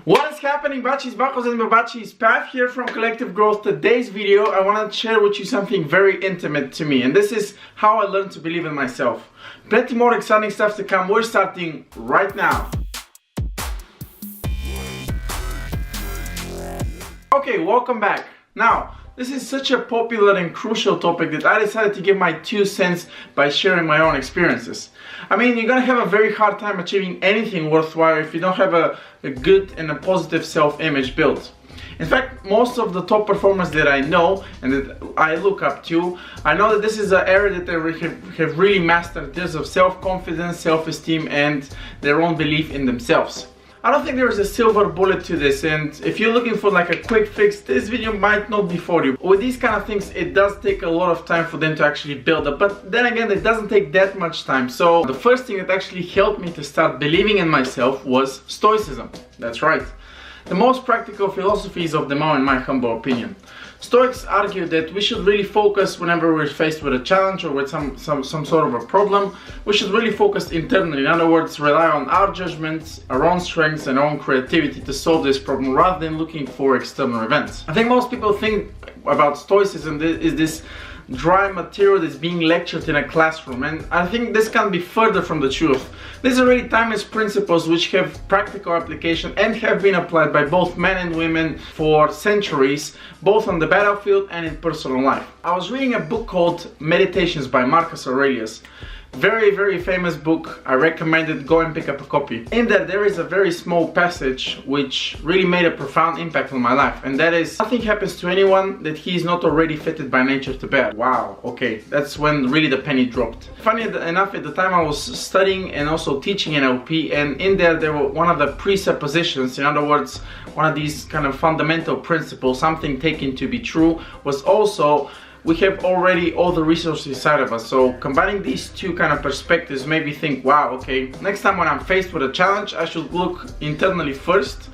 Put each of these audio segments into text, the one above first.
What is happening, Bachis, Bachos and Babachis? Path here from Collective Growth. Today's video, I want to share with you something very intimate to me, and this is how I learned to believe in myself. Plenty more exciting stuff to come. We're starting right now. Okay, welcome back. Now, this is such a popular and crucial topic that I decided to give my 2 cents by sharing my own experiences. I mean, you're gonna have a very hard time achieving anything worthwhile if you don't have a good and a positive self-image built. In fact, most of the top performers that I know and that I look up to, I know that this is an area that they have really mastered this of self-confidence, self-esteem, and their own belief in themselves. I don't think there is a silver bullet to this, and if you're looking for like a quick fix, this video might not be for you. With these kind of things, it does take a lot of time for them to actually build up, but then again, it doesn't take that much time. So the first thing that actually helped me to start believing in myself was Stoicism. That's right. The most practical philosophies of them all, in my humble opinion. Stoics argue that we should really focus whenever we're faced with a challenge or with some sort of a problem. We should really focus internally. In other words, rely on our judgments, our own strengths and our own creativity to solve this problem rather than looking for external events. I think most people think about Stoicism is this dry material that's being lectured in a classroom, and I think this can be further from the truth. These are really timeless principles which have practical application and have been applied by both men and women for centuries, both on the battlefield and in personal life. I was reading a book called Meditations by Marcus Aurelius. Very famous book. I recommend it. Go and pick up a copy. In there is a very small passage which really made a profound impact on my life, and that is, nothing happens to anyone that he is not already fitted by nature to bear. Wow, okay, that's when really the penny dropped. Funny enough, at the time I was studying and also teaching NLP, and in there were one of the presuppositions, in other words, one of these kind of fundamental principles, something taken to be true, was also we have already all the resources inside of us. So combining these two kind of perspectives made me think, wow, okay, next time when I'm faced with a challenge, I should look internally first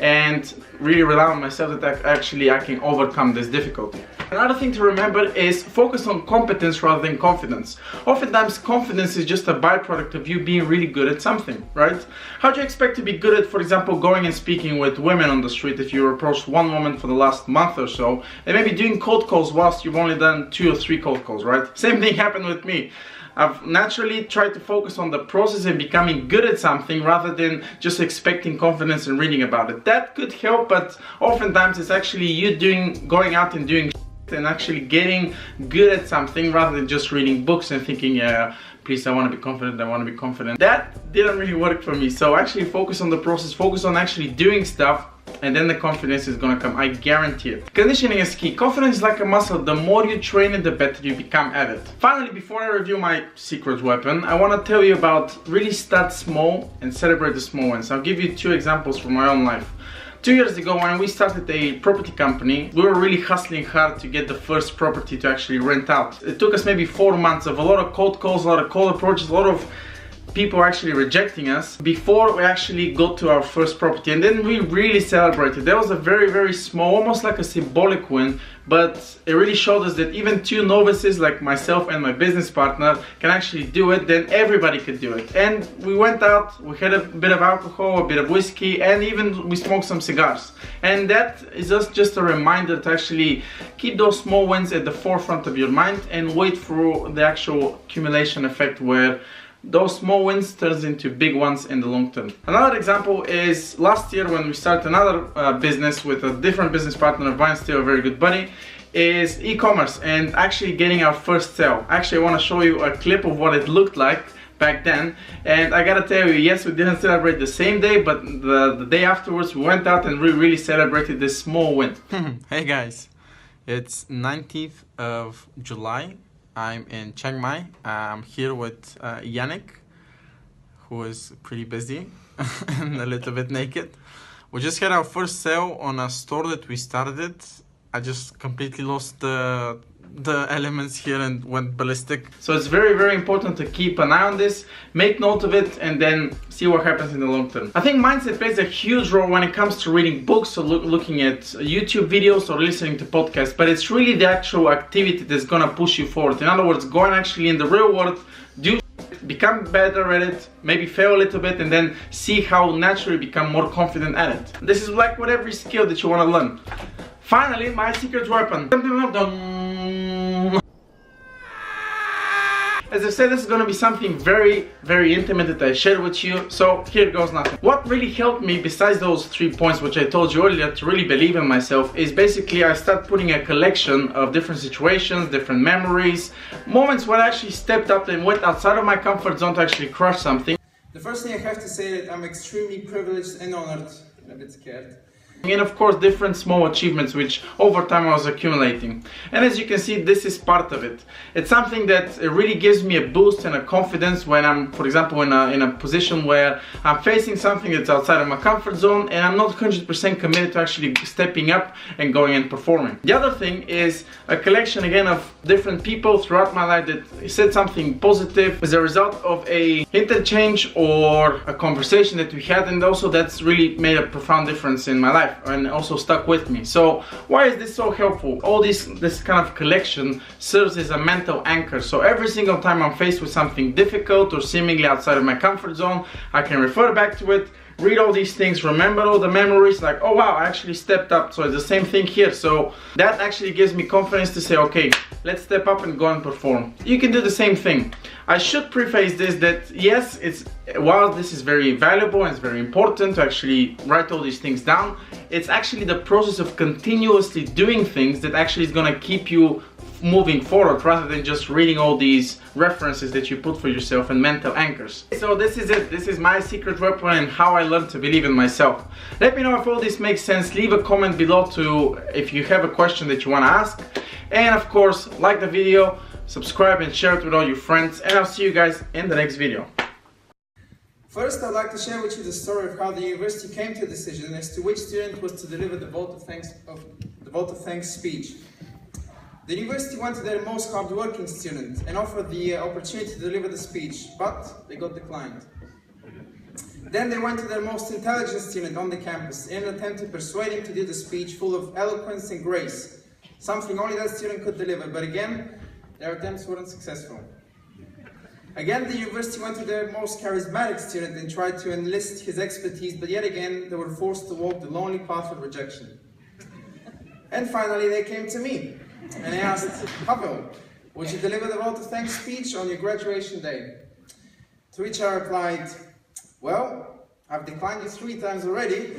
and really rely on myself that I can overcome this difficulty. Another thing to remember is focus on competence rather than confidence. Oftentimes confidence is just a byproduct of you being really good at something, right? How do you expect to be good at, for example, going and speaking with women on the street if you approached one woman for the last month or so, and maybe doing cold calls whilst you've only done 2 or 3 cold calls, right? Same thing happened with me. I've naturally tried to focus on the process and becoming good at something rather than just expecting confidence and reading about it. That could help, but oftentimes it's actually you going out and doing and actually getting good at something rather than just reading books and thinking, yeah, please, I want to be confident, I want to be confident. That didn't really work for me. So actually focus on the process, focus on actually doing stuff, and then the confidence is gonna come, I guarantee it. Conditioning is key. Confidence is like a muscle. The more you train it, the better you become at it. Finally, before I review my secret weapon, I want to tell you about really start small and celebrate the small ones. I'll give you 2 examples from my own life. 2 years ago, when we started a property company, we were really hustling hard to get the first property to actually rent out. It took us maybe 4 months of a lot of cold calls, a lot of cold approaches, a lot of people actually rejecting us before we actually got to our first property, and then we really celebrated. That was a very small, almost like a symbolic win, but it really showed us that even 2 novices like myself and my business partner can actually do it, then everybody could do it. And we went out, we had a bit of alcohol, a bit of whiskey, and even we smoked some cigars. And that is just a reminder to actually keep those small wins at the forefront of your mind and wait for the actual accumulation effect where those small wins turns into big ones in the long term. Another example is last year when we started another business with a different business partner of mine, still a very good buddy, is e-commerce and actually getting our first sale. Actually, I want to show you a clip of what it looked like back then, and I gotta tell you, yes, we didn't celebrate the same day, but the day afterwards we went out and we really celebrated this small win. Hey guys, it's 19th of July. I'm in Chiang Mai. I'm here with Yannick, who is pretty busy and a little bit naked. We just had our first sale on a store that we started. I just completely lost the elements here and went ballistic. So it's very important to keep an eye on this, make note of it, and then see what happens in the long term. I think mindset plays a huge role when it comes to reading books or looking at YouTube videos or listening to podcasts, but it's really the actual activity that's gonna push you forward. In other words, go and actually in the real world do become better at it, maybe fail a little bit, and then see how naturally become more confident at it. This is like with every skill that you want to learn. Finally, my secret weapon. As I said, this is going to be something very, very intimate that I share with you, so here goes nothing. What really helped me, besides those 3 points which I told you earlier, to really believe in myself, is basically I start putting a collection of different situations, different memories, moments where I actually stepped up and went outside of my comfort zone to actually crush something. The first thing I have to say is that I'm extremely privileged and honored, and a bit scared. And of course different small achievements which over time I was accumulating. And as you can see, this is part of it. It's something that really gives me a boost and a confidence when I'm, for example, in a position where I'm facing something that's outside of my comfort zone and I'm not 100% committed to actually stepping up and going and performing. The other thing is a collection again of different people throughout my life that said something positive as a result of a interchange or a conversation that we had, and also that's really made a profound difference in my life and also stuck with me. So why is this so helpful? All this kind of collection serves as a mental anchor. So every single time I'm faced with something difficult or seemingly outside of my comfort zone, I can refer back to it, read all these things, remember all the memories, like, oh wow, I actually stepped up. So it's the same thing here. So that actually gives me confidence to say, okay, let's step up and go and perform. You can do the same thing. I should preface this that yes, while this is very valuable and it's very important to actually write all these things down, it's actually the process of continuously doing things that actually is gonna keep you moving forward rather than just reading all these references that you put for yourself and mental anchors. So this is it. This is my secret weapon and how I learned to believe in myself. Let me know if all this makes sense. Leave a comment below if you have a question that you want to ask. And of course, like the video, subscribe and share it with all your friends. And I'll see you guys in the next video. First, I'd like to share with you the story of how the university came to a decision as to which student was to deliver the vote of thanks speech. The university went to their most hard-working student and offered the opportunity to deliver the speech, but they got declined. Then they went to their most intelligent student on the campus in an attempt to persuade him to do the speech full of eloquence and grace, something only that student could deliver, but again, their attempts weren't successful. Again, the university went to their most charismatic student and tried to enlist his expertise, but yet again, they were forced to walk the lonely path of rejection. And finally, they came to me. And I asked, Pavel, would you deliver the vote of thanks speech on your graduation day? To which I replied, well, I've declined you 3 times already.